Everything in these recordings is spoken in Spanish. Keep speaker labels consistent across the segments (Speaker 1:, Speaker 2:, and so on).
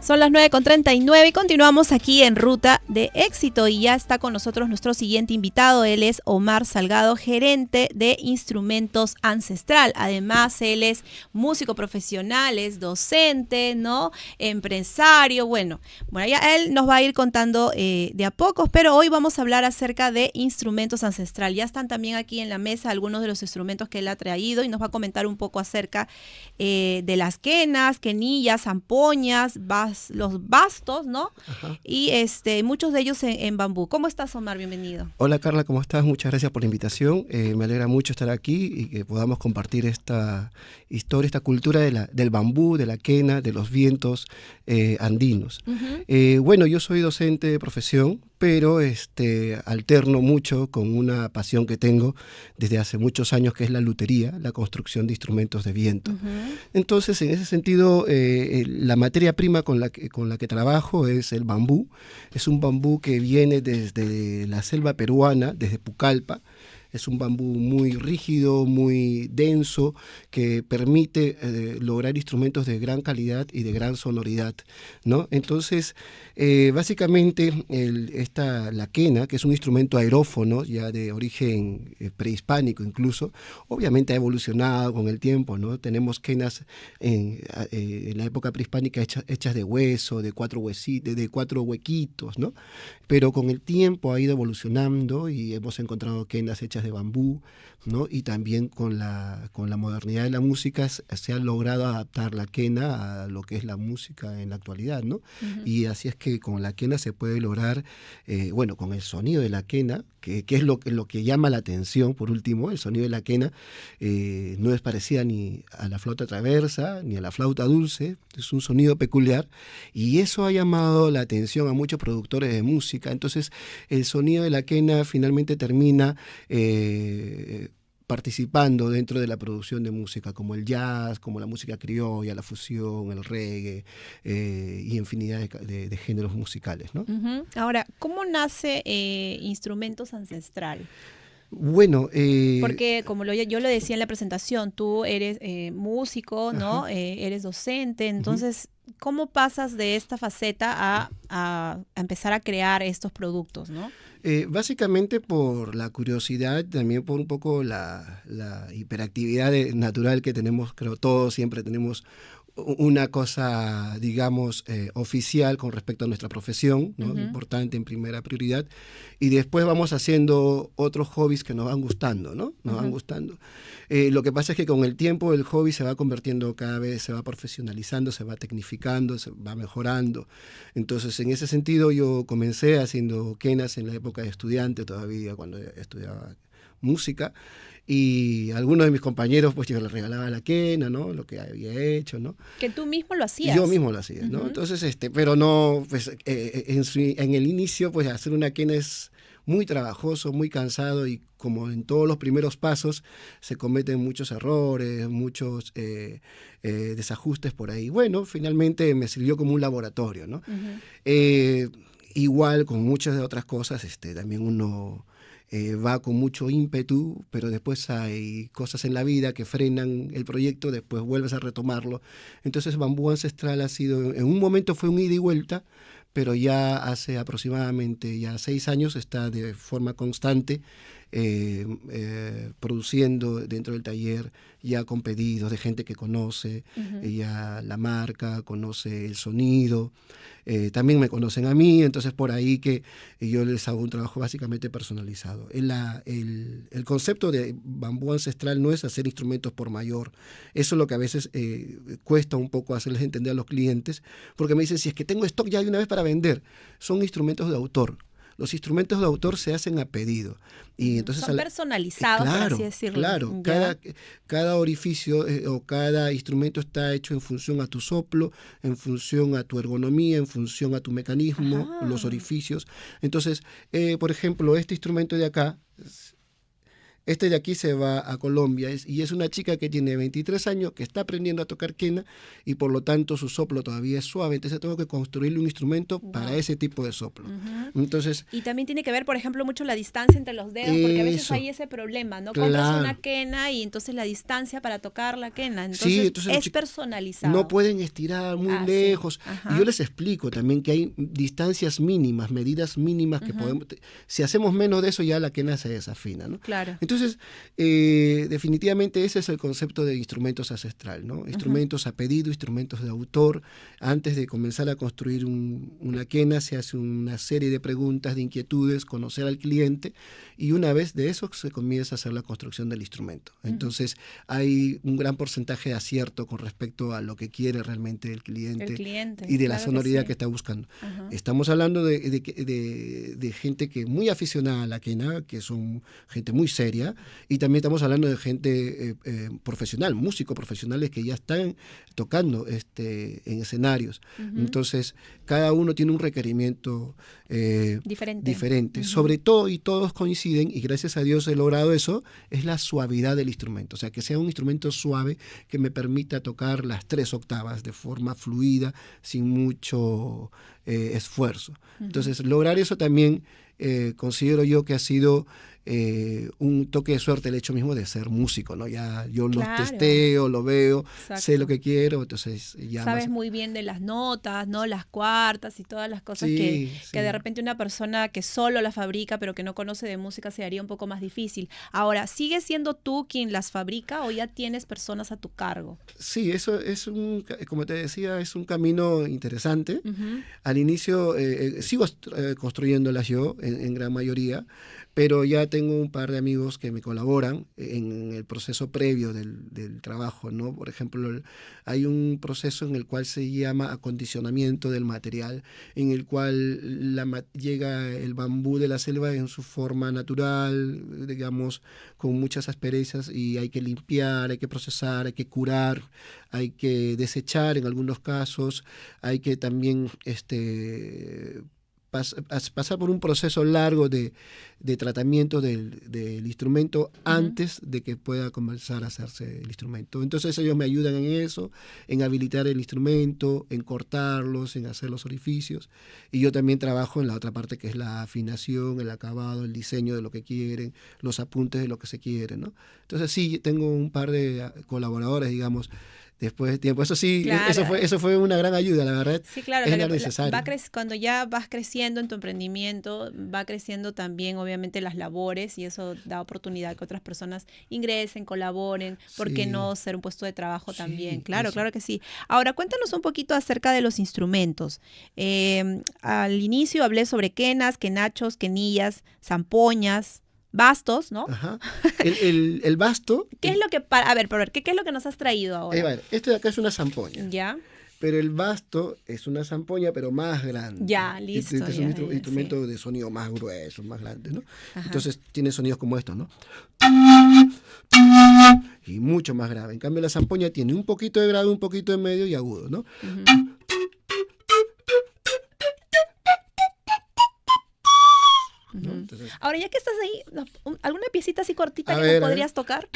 Speaker 1: Son las 9:39 y continuamos aquí en Ruta de Éxito y ya está con nosotros nuestro siguiente invitado. Él es Omar Salgado, gerente de Instrumentos Ancestral. Además, él es músico profesional, es docente, ¿no? Empresario. Bueno, ya él nos va a ir contando de a pocos, pero hoy vamos a hablar acerca de Instrumentos Ancestral. Ya están también aquí en la mesa algunos de los instrumentos que él ha traído y nos va a comentar un poco acerca de las quenas, quenillas, zampoñas, los bastos, ¿no?
Speaker 2: Ajá.
Speaker 1: Y muchos de ellos en bambú. ¿Cómo estás, Omar? Bienvenido.
Speaker 2: Hola Carla, ¿cómo estás? Muchas gracias por la invitación. Me alegra mucho estar aquí y que podamos compartir esta historia, esta cultura del bambú, de la quena, de los vientos andinos. Bueno, yo soy docente de profesión, pero alterno mucho con una pasión que tengo desde hace muchos años, que es la lutería, la construcción de instrumentos de viento. Entonces, en ese sentido, la materia prima con la que trabajo es el bambú. Es un bambú que viene desde la selva peruana, desde Pucallpa. Es un bambú muy rígido, muy denso, que permite lograr instrumentos de gran calidad y de gran sonoridad, ¿no? Entonces, básicamente, la quena, que es un instrumento aerófono, ya de origen prehispánico incluso, obviamente ha evolucionado con el tiempo, ¿no? Tenemos quenas en la época prehispánica hechas de hueso, de cuatro huequitos, ¿no? Pero con el tiempo ha ido evolucionando y hemos encontrado quenas hechas de bambú, ¿no? Y también con la modernidad de la música se ha logrado adaptar la quena a lo que es la música en la actualidad, ¿no? Y así es que con la quena se puede lograr, con el sonido de la quena, que es lo que llama la atención. Por último, el sonido de la quena no es parecida ni a la flauta traversa ni a la flauta dulce, es un sonido peculiar y eso ha llamado la atención a muchos productores de música. Entonces el sonido de la quena finalmente termina participando dentro de la producción de música, como el jazz, como la música criolla, la fusión, el reggae y infinidad de géneros musicales, ¿no?
Speaker 1: Ahora, ¿cómo nace Instrumentos Ancestral?
Speaker 2: Bueno,
Speaker 1: porque como yo lo decía en la presentación, tú eres músico, ¿no? Eres docente, entonces, ¿cómo pasas de esta faceta a empezar a crear estos productos, ¿no?
Speaker 2: Básicamente por la curiosidad, también por un poco la hiperactividad natural que tenemos, creo todos siempre tenemos una cosa, digamos, oficial con respecto a nuestra profesión, ¿no? Importante en primera prioridad, y después vamos haciendo otros hobbies que nos van gustando, ¿no? Nos van gustando. Lo que pasa es que con el tiempo el hobby se va convirtiendo cada vez, se va profesionalizando, se va tecnificando, se va mejorando. Entonces, en ese sentido, yo comencé haciendo quenas en la época de estudiante, todavía cuando estudiaba música, y algunos de mis compañeros pues yo les regalaba la quena, ¿no? Lo que había hecho, ¿no?
Speaker 1: Que tú mismo lo hacías.
Speaker 2: Yo mismo lo hacía, ¿no? Entonces, pero no, pues en el inicio pues hacer una quena es muy trabajoso, muy cansado y como en todos los primeros pasos se cometen muchos errores, muchos desajustes por ahí. Bueno, finalmente me sirvió como un laboratorio, ¿no? Igual con muchas de otras cosas, también uno va con mucho ímpetu, pero después hay cosas en la vida que frenan el proyecto, después vuelves a retomarlo. Entonces Bambú Ancestral ha sido, en un momento fue un ida y vuelta, pero ya hace aproximadamente 6 años está de forma constante produciendo dentro del taller, ya con pedidos de gente que conoce ya la marca, conoce el sonido, también me conocen a mí, entonces por ahí que yo les hago un trabajo básicamente personalizado. El concepto de Bambú Ancestral no es hacer instrumentos por mayor, eso es lo que a veces cuesta un poco hacerles entender a los clientes, porque me dicen, si es que tengo stock ya de una vez para vender, son instrumentos de autor. Los instrumentos de autor se hacen a pedido. Y entonces
Speaker 1: son personalizados,
Speaker 2: claro,
Speaker 1: por así decirlo.
Speaker 2: Claro, cada orificio o cada instrumento está hecho en función a tu soplo, en función a tu ergonomía, en función a tu mecanismo, los orificios. Entonces, por ejemplo, este instrumento de acá Este de aquí se va a Colombia y es una chica que tiene 23 años, que está aprendiendo a tocar quena y por lo tanto su soplo todavía es suave, entonces tengo que construirle un instrumento para ese tipo de soplo. Entonces,
Speaker 1: y también tiene que ver, por ejemplo, mucho la distancia entre los dedos, porque a veces hay ese problema, ¿no? Compras una quena y entonces la distancia para tocar la quena, entonces es personalizado.
Speaker 2: No pueden estirar muy lejos. Y yo les explico también que hay distancias mínimas, medidas mínimas que podemos... Si hacemos menos de eso ya la quena se desafina, ¿no?
Speaker 1: Claro.
Speaker 2: Entonces, definitivamente ese es el concepto de instrumentos ancestral, ¿no? Instrumentos a pedido, instrumentos de autor. Antes de comenzar a construir una quena se hace una serie de preguntas, de inquietudes, conocer al cliente y una vez de eso se comienza a hacer la construcción del instrumento. Entonces, hay un gran porcentaje de acierto con respecto a lo que quiere realmente el cliente y de la sonoridad que está buscando. Estamos hablando de gente que muy aficionada a la quena, que son gente muy seria, y también estamos hablando de gente profesional, músicos profesionales que ya están tocando en escenarios. Entonces, cada uno tiene un requerimiento diferente. Sobre todo, y todos coinciden, y gracias a Dios he logrado eso, es la suavidad del instrumento. O sea, que sea un instrumento suave que me permita tocar las 3 octavas de forma fluida, sin mucho esfuerzo. Entonces, lograr eso también considero yo que ha sido un toque de suerte el hecho mismo de ser músico, ¿no? Ya yo lo testeo, lo veo, sé lo que quiero, entonces ya
Speaker 1: sabes muy bien de las notas, ¿no? Las cuartas y todas las cosas que de repente una persona que solo las fabrica pero que no conoce de música se haría un poco más difícil. Ahora, ¿sigues siendo tú quien las fabrica o ya tienes personas a tu cargo?
Speaker 2: Sí, eso es como te decía, es un camino interesante. Al inicio sigo construyéndolas yo en gran mayoría, pero ya tengo un par de amigos que me colaboran en el proceso previo del trabajo, ¿no? Por ejemplo, hay un proceso en el cual se llama acondicionamiento del material, en el cual llega el bambú de la selva en su forma natural, digamos, con muchas asperezas, y hay que limpiar, hay que procesar, hay que curar, hay que desechar en algunos casos, hay que también pasar por un proceso largo de tratamiento del instrumento antes de que pueda comenzar a hacerse el instrumento. Entonces ellos me ayudan en eso, en habilitar el instrumento, en cortarlos, en hacer los orificios, y yo también trabajo en la otra parte que es la afinación, el acabado, el diseño de lo que quieren, los apuntes de lo que se quiere, ¿no? Entonces sí, tengo un par de colaboradores, digamos, después de tiempo. Eso sí, claro. eso fue una gran ayuda, la verdad.
Speaker 1: Sí, claro.
Speaker 2: Es necesario.
Speaker 1: Cuando ya vas creciendo en tu emprendimiento, va creciendo también, obviamente, las labores, y eso da oportunidad que otras personas ingresen, colaboren. ¿Por qué no ser un puesto de trabajo también? Claro, claro que sí. Ahora, cuéntanos un poquito acerca de los instrumentos. Al inicio hablé sobre quenas, quenachos, quenillas, zampoñas, bastos, ¿no?
Speaker 2: Ajá. El basto...
Speaker 1: ¿Qué es lo que... A ver, ¿qué es lo que nos has traído ahora?
Speaker 2: Este de acá es una zampoña.
Speaker 1: Ya.
Speaker 2: Pero el basto es una zampoña, pero más grande.
Speaker 1: Ya, listo.
Speaker 2: Este es un instrumento de sonido más grueso, más grande, ¿no? Ajá. Entonces tiene sonidos como estos, ¿no? Y mucho más grave. En cambio la zampoña tiene un poquito de grave, un poquito de medio y agudo, ¿no? ¿No? Entonces,
Speaker 1: ahora, ya que estás ahí, ¿alguna piecita así cortita que nos podrías tocar?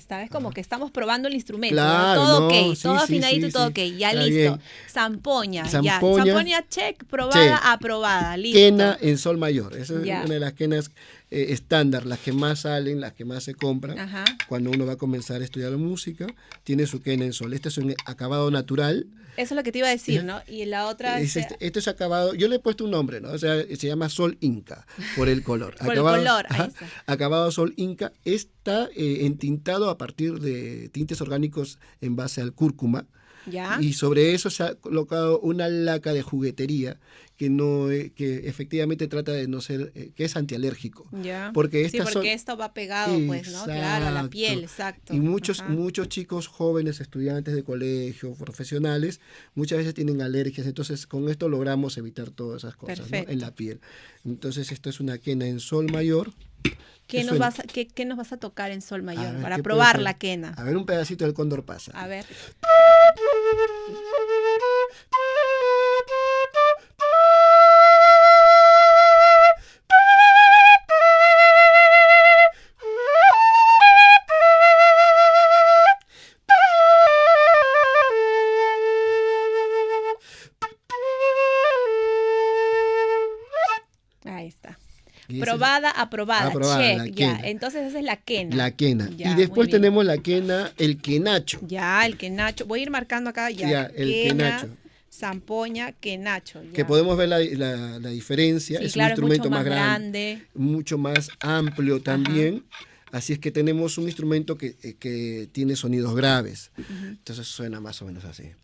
Speaker 1: ¿Sabes? Como que estamos probando el instrumento.
Speaker 2: Claro,
Speaker 1: todo
Speaker 2: no,
Speaker 1: ok, todo afinadito y todo ok. Ya
Speaker 2: está
Speaker 1: listo.
Speaker 2: bien.
Speaker 1: Zampoña, ya. Zampoña, check, probada, aprobada, listo.
Speaker 2: Quena en sol mayor. Esa es una de las quenas estándar, las que más salen, las que más se compran.
Speaker 1: Ajá.
Speaker 2: Cuando uno va a comenzar a estudiar música, tiene su quena en sol. Este es un acabado natural.
Speaker 1: Eso es lo que te iba a decir, ¿no? Y la otra...
Speaker 2: Este es acabado, yo le he puesto un nombre, ¿no? O sea, se llama sol inca, por el color.
Speaker 1: Por acabado, el color, ahí está.
Speaker 2: Acabado sol inca, está entintado a partir de tintes orgánicos en base al cúrcuma.
Speaker 1: Ya.
Speaker 2: Y sobre eso se ha colocado una laca de juguetería que no que efectivamente trata de no ser, que es antialérgico.
Speaker 1: Ya.
Speaker 2: Porque
Speaker 1: Sí,
Speaker 2: estas
Speaker 1: porque
Speaker 2: son...
Speaker 1: esto va pegado, pues, ¿no? Claro, a la piel, exacto.
Speaker 2: Y muchos,
Speaker 1: Ajá.
Speaker 2: muchos chicos jóvenes, estudiantes de colegio, profesionales, muchas veces tienen alergias. Entonces, con esto logramos evitar todas esas cosas, ¿no? En
Speaker 1: Perfecto.
Speaker 2: la piel. Entonces, esto es una quena en sol mayor. ¿Qué
Speaker 1: ¿Qué nos
Speaker 2: suena?
Speaker 1: vas a, qué nos vas a tocar en sol
Speaker 2: A
Speaker 1: mayor
Speaker 2: ver,
Speaker 1: para
Speaker 2: ¿qué puede
Speaker 1: probar
Speaker 2: ser?
Speaker 1: la quena?
Speaker 2: A ver, un pedacito del cóndor pasa.
Speaker 1: A ver. Ahí está.
Speaker 2: Y ese es
Speaker 1: Probada, aprobada,
Speaker 2: aprobada, la
Speaker 1: check, ya.
Speaker 2: quena.
Speaker 1: Entonces esa es la quena.
Speaker 2: La quena.
Speaker 1: Ya,
Speaker 2: Y
Speaker 1: muy
Speaker 2: después
Speaker 1: bien.
Speaker 2: tenemos la quena, el quenacho.
Speaker 1: Ya, el quenacho. Voy a ir marcando acá ya.
Speaker 2: Ya, el
Speaker 1: Quena,
Speaker 2: quenacho.
Speaker 1: zampoña, quenacho. Ya.
Speaker 2: Que podemos ver la diferencia.
Speaker 1: Sí,
Speaker 2: Es
Speaker 1: claro,
Speaker 2: un instrumento
Speaker 1: es mucho más
Speaker 2: grande,
Speaker 1: grande.
Speaker 2: mucho más amplio también. Así es que tenemos un instrumento que tiene sonidos graves. Entonces suena más o menos así.
Speaker 1: Es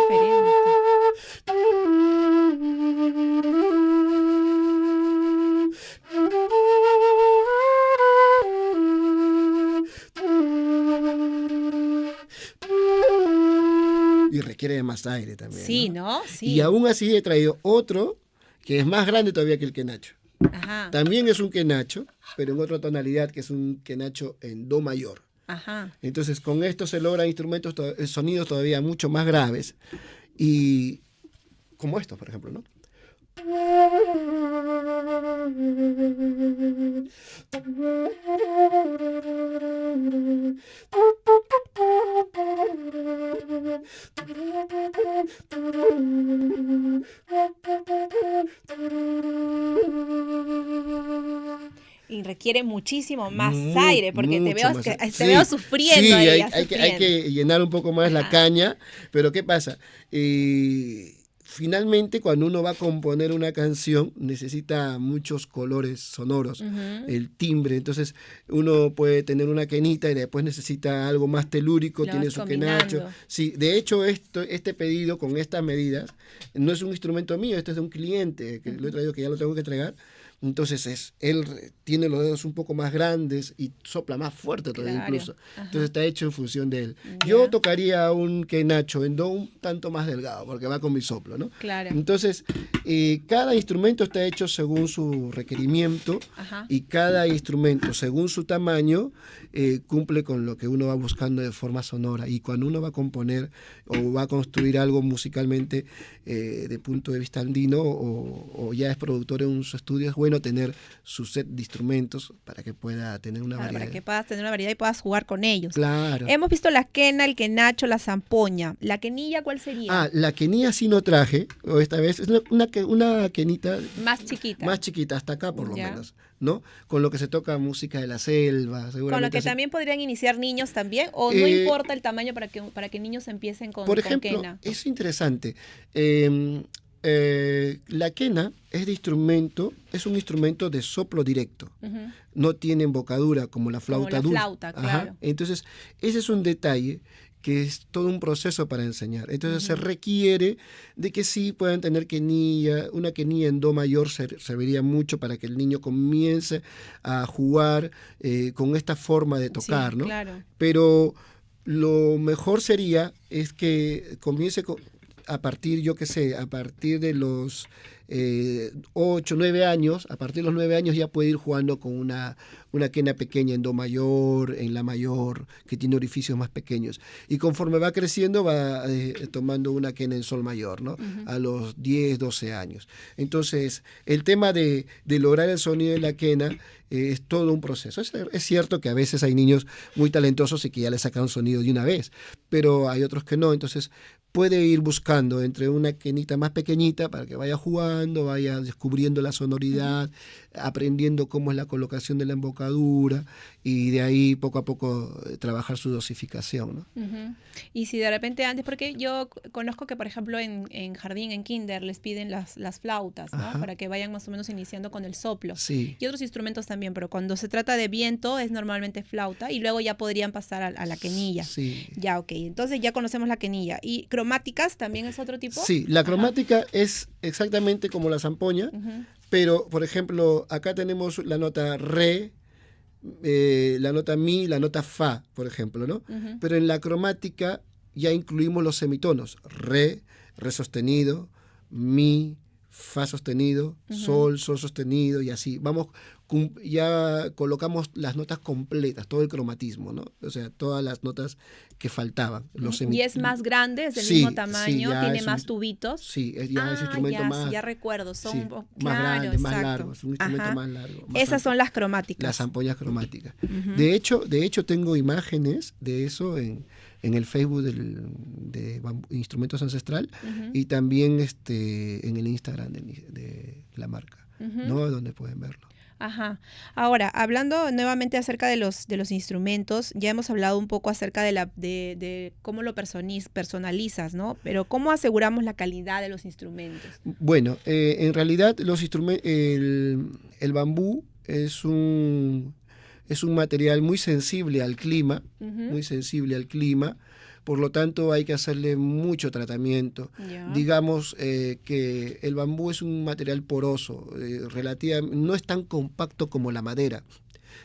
Speaker 1: diferente.
Speaker 2: Y requiere de más aire también.
Speaker 1: Sí,
Speaker 2: ¿no?
Speaker 1: ¿no? Sí.
Speaker 2: Y aún así he traído otro que es más grande todavía que el quenacho.
Speaker 1: Ajá.
Speaker 2: También es un quenacho, pero en otra tonalidad, que es un quenacho en do mayor.
Speaker 1: Ajá.
Speaker 2: Entonces con esto se logran sonidos todavía mucho más graves. Y como estos, por ejemplo, ¿no?
Speaker 1: Y requiere muchísimo más
Speaker 2: Mu-
Speaker 1: aire, porque te
Speaker 2: mucho
Speaker 1: veo,
Speaker 2: más.
Speaker 1: te
Speaker 2: Sí,
Speaker 1: veo sufriendo
Speaker 2: sí,
Speaker 1: ahí,
Speaker 2: hay,
Speaker 1: ya
Speaker 2: hay que, hay
Speaker 1: sufriendo.
Speaker 2: que llenar un poco más la
Speaker 1: Ajá.
Speaker 2: caña, pero ¿qué pasa? Finalmente, cuando uno va a componer una canción, necesita muchos colores sonoros,
Speaker 1: Ujú.
Speaker 2: el timbre. Entonces, uno puede tener una quenita y después necesita algo más telúrico,
Speaker 1: Lo
Speaker 2: tiene
Speaker 1: vas
Speaker 2: su quenacho.
Speaker 1: combinando.
Speaker 2: Sí, de hecho, este pedido con estas medidas no es un instrumento mío, este es de un cliente que lo he traído, que ya lo tengo que entregar. Entonces él tiene los dedos un poco más grandes y sopla más fuerte todavía
Speaker 1: Claro.
Speaker 2: incluso.
Speaker 1: Ajá.
Speaker 2: Entonces está hecho en función de él.
Speaker 1: Ya.
Speaker 2: Yo tocaría un quenacho en do un tanto más delgado porque va con mi soplo, ¿no?
Speaker 1: Claro.
Speaker 2: Entonces cada instrumento está hecho según su requerimiento
Speaker 1: Ajá.
Speaker 2: y cada instrumento según su tamaño cumple con lo que uno va buscando de forma sonora. Y cuando uno va a componer o va a construir algo musicalmente de punto de vista andino o ya es productor en su estudio, es bueno tener su set de instrumentos para que pueda tener una
Speaker 1: Claro,
Speaker 2: variedad.
Speaker 1: para que puedas tener una variedad y puedas jugar con ellos.
Speaker 2: Claro.
Speaker 1: Hemos visto la quena, el quenacho, la zampoña. ¿La quenilla cuál sería?
Speaker 2: La quenilla sí no traje, o esta vez, es una quenita
Speaker 1: Más chiquita.
Speaker 2: más chiquita, hasta acá por lo
Speaker 1: Ya.
Speaker 2: menos, ¿no? Con lo que se toca música de la selva,
Speaker 1: Con
Speaker 2: seguramente.
Speaker 1: lo que
Speaker 2: así.
Speaker 1: también podrían iniciar niños también, o no
Speaker 2: Eh,
Speaker 1: importa el tamaño para que niños empiecen con
Speaker 2: Por ejemplo,
Speaker 1: quena.
Speaker 2: es interesante. La quena es es un instrumento de soplo directo.
Speaker 1: Ujú.
Speaker 2: No tiene embocadura como la flauta
Speaker 1: la
Speaker 2: dulce.
Speaker 1: flauta,
Speaker 2: Ajá.
Speaker 1: claro.
Speaker 2: Entonces, ese es un detalle que es todo un proceso para enseñar. Entonces se requiere de que sí puedan tener quenilla, una quenilla en do mayor serviría mucho para que el niño comience a jugar con esta forma de tocar,
Speaker 1: Sí,
Speaker 2: ¿no?
Speaker 1: claro.
Speaker 2: Pero lo mejor sería es que comience a partir, yo qué sé, a partir de los 8, 9 años, a partir de los 9 años ya puede ir jugando con una quena pequeña en do mayor, en la mayor, que tiene orificios más pequeños. Y conforme va creciendo va tomando una quena en sol mayor, ¿no? A los 10, 12 años. Entonces, el tema de lograr el sonido de la quena es todo un proceso. Es cierto que a veces hay niños muy talentosos y que ya le sacan sonido de una vez, pero hay otros que no. Entonces, puede ir buscando entre una quenita más pequeñita para que vaya jugando, vaya descubriendo la sonoridad, aprendiendo cómo es la colocación de la embocadura y de ahí poco a poco trabajar su dosificación, ¿no?
Speaker 1: Y si de repente antes, porque yo conozco que por ejemplo en jardín, en kinder, les piden las flautas, ¿no? Para que vayan más o menos iniciando con el soplo.
Speaker 2: Sí.
Speaker 1: Y otros instrumentos también, pero cuando se trata de viento es normalmente flauta y luego ya podrían pasar a la quenilla.
Speaker 2: Sí.
Speaker 1: Ya, ok. Entonces ya conocemos la quenilla. ¿Y cromáticas también es otro tipo?
Speaker 2: Sí, la cromática es exactamente como la zampoña, pero por ejemplo acá tenemos la nota re, la nota mi, la nota fa, por ejemplo, ¿no? Pero en la cromática ya incluimos los semitonos, re sostenido, mi, fa sostenido, sol sostenido y así. Vamos, ya colocamos las notas completas, todo el cromatismo, ¿no? O sea, todas las notas que faltaban.
Speaker 1: ¿Y es más grande, es del mismo tamaño, tiene más tubitos?
Speaker 2: Sí, ya es instrumento más...
Speaker 1: Sí, ya recuerdo, son
Speaker 2: más grande,
Speaker 1: exacto.
Speaker 2: más largo, es un instrumento más largo. Más
Speaker 1: Esas son las cromáticas.
Speaker 2: Las zampoñas cromáticas. De hecho, tengo imágenes de eso en el Facebook de Instrumentos Ancestral y también en el Instagram de la marca, ¿no? Donde pueden verlo.
Speaker 1: Ajá. Ahora, hablando nuevamente acerca de los instrumentos, ya hemos hablado un poco acerca de cómo lo personalizas, ¿no? Pero ¿cómo aseguramos la calidad de los instrumentos?
Speaker 2: Bueno, en realidad el bambú es un material muy sensible al clima, por lo tanto hay que hacerle mucho tratamiento. Digamos que el bambú es un material poroso, no es tan compacto como la madera,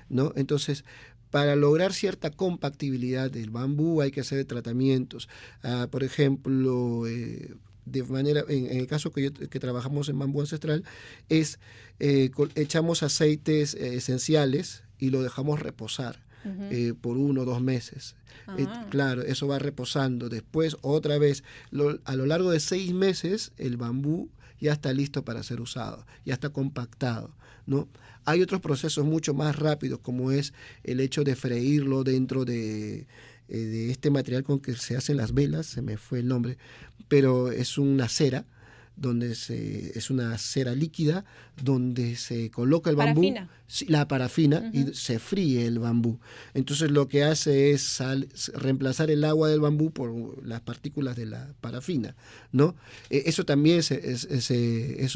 Speaker 2: ¿no? Entonces, para lograr cierta compactibilidad del bambú hay que hacer tratamientos. Por ejemplo, de manera, en el caso que trabajamos en bambú ancestral, echamos aceites esenciales y lo dejamos reposar por 1 o 2 meses. Claro, eso va reposando. Después, otra vez, a lo largo de 6 meses, el bambú ya está listo para ser usado, ya está compactado, ¿no? Hay otros procesos mucho más rápidos, como es el hecho de freírlo dentro de este material con que se hacen las velas, se me fue el nombre, pero es una cera, es una cera líquida donde se coloca el bambú, la parafina, y se fríe el bambú. Entonces lo que hace es reemplazar el agua del bambú por las partículas de la parafina, ¿no? Eso también es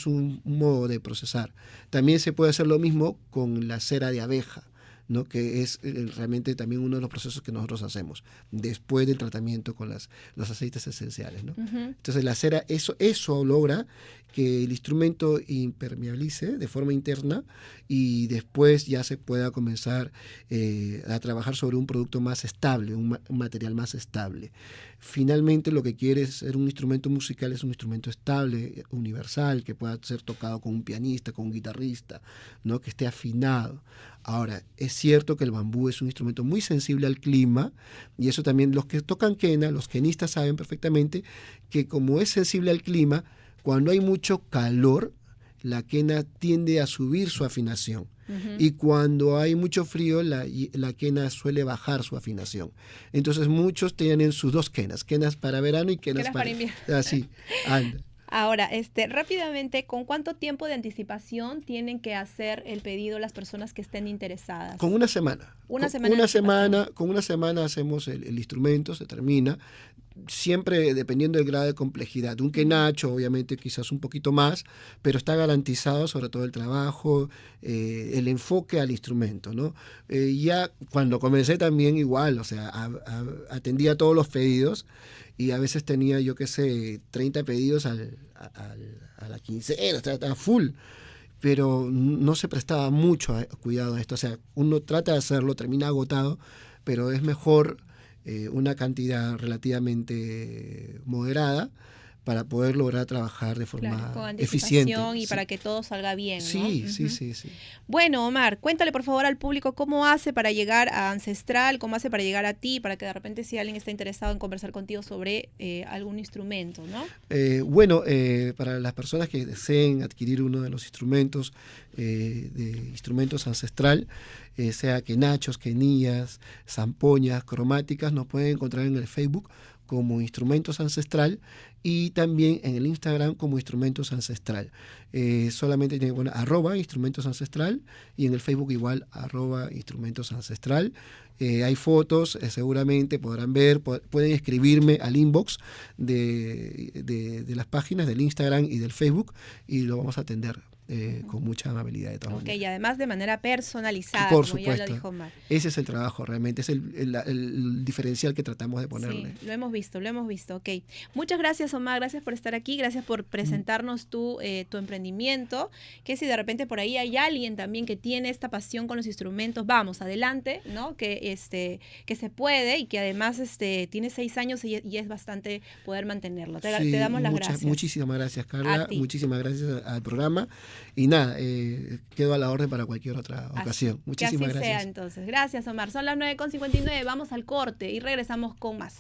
Speaker 2: un modo de procesar. También se puede hacer lo mismo con la cera de abeja, ¿no? Que es realmente también uno de los procesos que nosotros hacemos después del tratamiento con los aceites esenciales, ¿no? Entonces la cera, eso logra que el instrumento impermeabilice de forma interna y después ya se pueda comenzar a trabajar sobre un producto más estable, un material más estable. Finalmente lo que quiere ser un instrumento musical es un instrumento estable, universal, que pueda ser tocado con un pianista, con un guitarrista, ¿no? Que esté afinado. Ahora, es cierto que el bambú es un instrumento muy sensible al clima y eso también los que tocan quena, los quenistas saben perfectamente que como es sensible al clima, cuando hay mucho calor, la quena tiende a subir su afinación. Y cuando hay mucho frío, la quena suele bajar su afinación. Entonces muchos tienen sus 2 quenas para verano y quenas para invierno. Así, anda.
Speaker 1: Ahora, rápidamente, ¿con cuánto tiempo de anticipación tienen que hacer el pedido las personas que estén interesadas?
Speaker 2: Con una semana. Con una semana hacemos el instrumento, se termina. Siempre dependiendo del grado de complejidad. Un quenacho, obviamente, quizás un poquito más, pero está garantizado sobre todo el trabajo, el enfoque al instrumento, ¿no? Ya cuando comencé también igual, o sea, atendía todos los pedidos y a veces tenía, 30 pedidos a la quincena, estaba full. Pero no se prestaba mucho cuidado a esto. O sea, uno trata de hacerlo, termina agotado, pero es mejor una cantidad relativamente moderada para poder lograr trabajar de forma
Speaker 1: con
Speaker 2: eficiente.
Speaker 1: Y para que todo salga bien, ¿no?
Speaker 2: Sí.
Speaker 1: Bueno, Omar, cuéntale por favor al público cómo hace para llegar a Ancestral, cómo hace para llegar a ti, para que de repente si alguien está interesado en conversar contigo sobre algún instrumento, ¿no?
Speaker 2: Para las personas que deseen adquirir uno de los instrumentos, de instrumentos Ancestral, sea quenachos, quenillas, zampoñas, cromáticas, nos pueden encontrar en el Facebook como Instrumentos Ancestral y también en el Instagram como Instrumentos Ancestral. Solamente tiene @Instrumentos Ancestral y en el Facebook igual @Instrumentos Ancestral. Hay fotos, seguramente podrán ver, pueden escribirme al inbox de las páginas del Instagram y del Facebook y lo vamos a atender con mucha amabilidad de todas maneras.
Speaker 1: Y además de manera personalizada,
Speaker 2: Por
Speaker 1: como
Speaker 2: supuesto,
Speaker 1: ya lo dijo Omar.
Speaker 2: Ese es el trabajo realmente, es el diferencial que tratamos de ponerle.
Speaker 1: Sí, lo hemos visto, ok. Muchas gracias, Omar, gracias por estar aquí, gracias por presentarnos tu emprendimiento, que si de repente por ahí hay alguien también que tiene esta pasión con los instrumentos, vamos, adelante, ¿no? Que se puede y que además tiene 6 años y es bastante poder mantenerlo. Te damos las gracias.
Speaker 2: Muchísimas gracias, Carla, muchísimas gracias al programa. Y nada, quedo a la orden para cualquier otra ocasión. Muchísimas gracias.
Speaker 1: Sea entonces. Gracias, Omar. Son las 9:59, vamos al corte y regresamos con más.